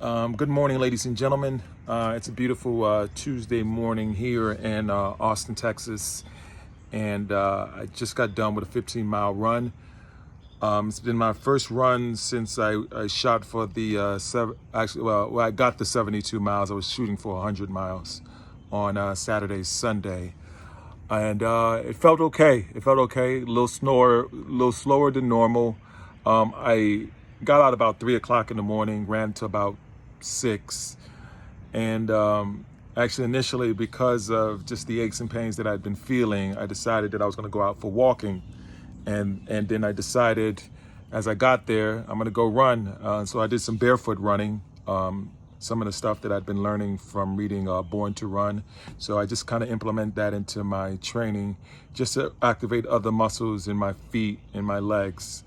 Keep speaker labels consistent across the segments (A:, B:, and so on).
A: Good morning, ladies and gentlemen. It's a beautiful Tuesday morning here in Austin, Texas, and I just got done with a 15-mile run. It's been my first run since I shot for the I got the 72 miles. I was shooting for 100 miles on Saturday, Sunday, and it felt okay. It felt okay. A little slower than normal. I got out about 3 o'clock in the morning, ran to about 6, and actually initially, because of just the aches and pains that I'd been feeling, I decided that I was going to go out for walking, and then I decided as I got there I'm going to go run. So I did some barefoot running, some of the stuff that I'd been learning from reading Born to Run. So I just kind of implement that into my training just to activate other muscles in my feet and my legs.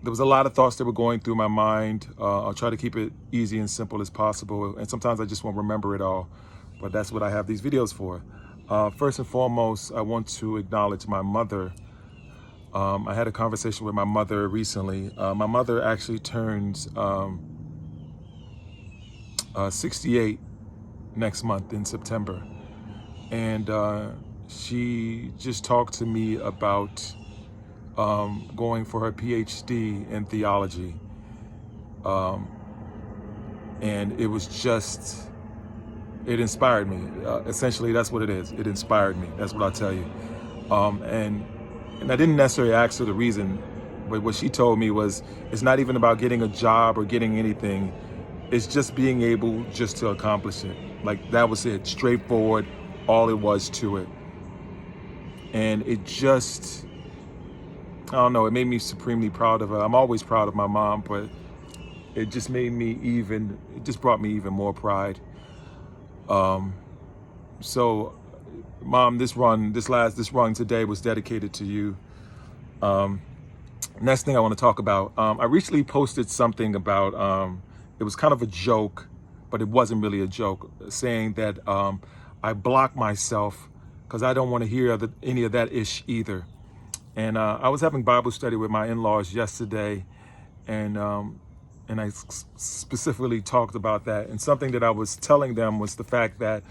A: There was a lot of thoughts that were going through my mind. I'll try to keep it easy and simple as possible. And sometimes I just won't remember it all, but that's what I have these videos for. First and foremost, I want to acknowledge my mother. I had a conversation with my mother recently. My mother actually turns 68 next month in September. And she just talked to me about going for her PhD in theology. And it was just, it inspired me. Essentially, that's what it is. It inspired me. That's what I'll tell you. And I didn't necessarily ask her the reason, but what she told me was, it's not even about getting a job or getting anything. It's just being able just to accomplish it. Like, that was it, straightforward, all it was to it. And it just, I don't know, it made me supremely proud of her. I'm always proud of my mom, but it just made me it just brought me even more pride. So, Mom, this run today was dedicated to you. Next thing I want to talk about, I recently posted something about, it was kind of a joke, but it wasn't really a joke, saying that I block myself because I don't want to hear any of that ish either. And I was having Bible study with my in-laws yesterday, and I specifically talked about that. And something that I was telling them was the fact that,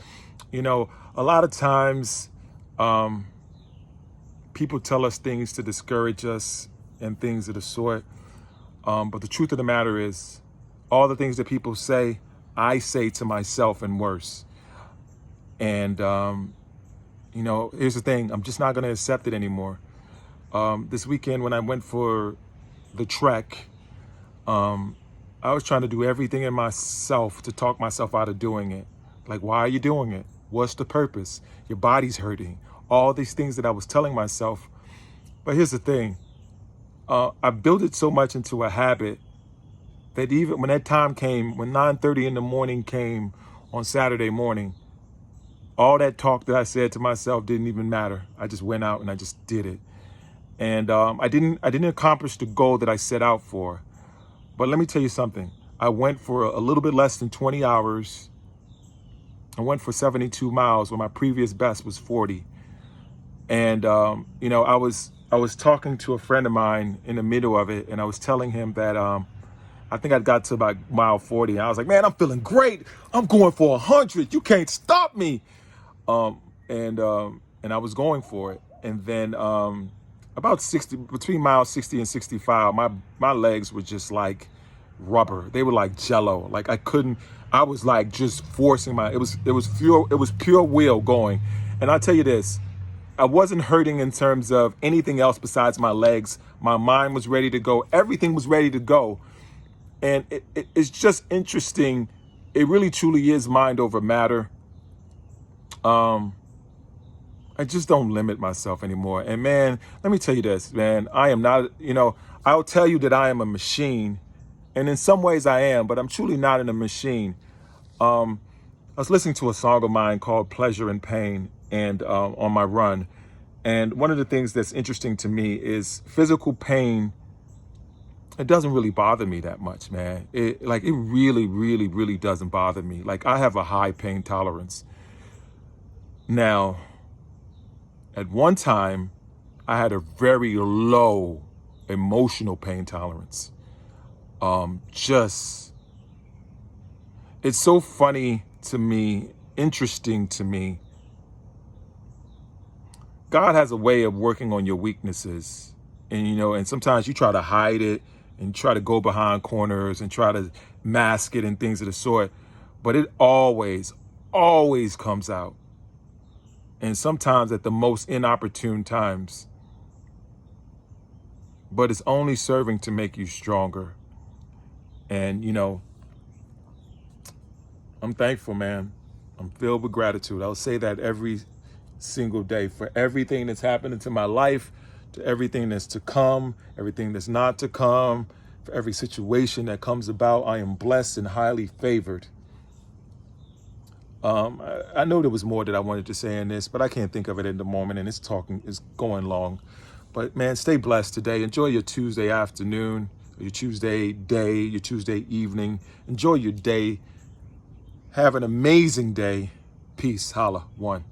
A: a lot of times people tell us things to discourage us and things of the sort. But the truth of the matter is, all the things that people say, I say to myself and worse. And, here's the thing, I'm just not going to accept it anymore. This weekend when I went for the trek, I was trying to do everything in myself to talk myself out of doing it. Like, why are you doing it? What's the purpose? Your body's hurting. All these things that I was telling myself. But here's the thing. I built it so much into a habit that even when that time came, when 9:30 in the morning came on Saturday morning, all that talk that I said to myself didn't even matter. I just went out and I just did it. And I didn't accomplish the goal that I set out for. But let me tell you something. I went for a little bit less than 20 hours. I went for 72 miles when my previous best was 40. And, I was talking to a friend of mine in the middle of it, and I was telling him that I think I got to about mile 40. And I was like, man, I'm feeling great. I'm going for 100. You can't stop me. And I was going for it. And then about 60, between miles 60 and 65, my legs were just like rubber. They were like jello. Like I was like just forcing it was pure will going. And I'll tell you this, I wasn't hurting in terms of anything else besides my legs. My mind was ready to go. Everything was ready to go. And it's just interesting. It really truly is mind over matter. I just don't limit myself anymore. And man, let me tell you this, man, I am not, I'll tell you that I am a machine. And in some ways I am, but I'm truly not in a machine. I was listening to a song of mine called Pleasure and Pain and on my run. And one of the things that's interesting to me is physical pain. It doesn't really bother me that much, man. It really, really, really doesn't bother me. Like, I have a high pain tolerance. Now, at one time, I had a very low emotional pain tolerance. Just it's so funny to me, interesting to me. God has a way of working on your weaknesses. And, and sometimes you try to hide it and try to go behind corners and try to mask it and things of the sort. But it always, always comes out. And sometimes at the most inopportune times. But it's only serving to make you stronger. And, I'm thankful, man. I'm filled with gratitude. I'll say that every single day for everything that's happened into my life, to everything that's to come, everything that's not to come, for every situation that comes about. I am blessed and highly favored. I know there was more that I wanted to say in this, but I can't think of it at the moment, and it's going long. But man, stay blessed today. Enjoy your Tuesday afternoon, your Tuesday day, your Tuesday evening. Enjoy your day. Have an amazing day. Peace. Holla. One.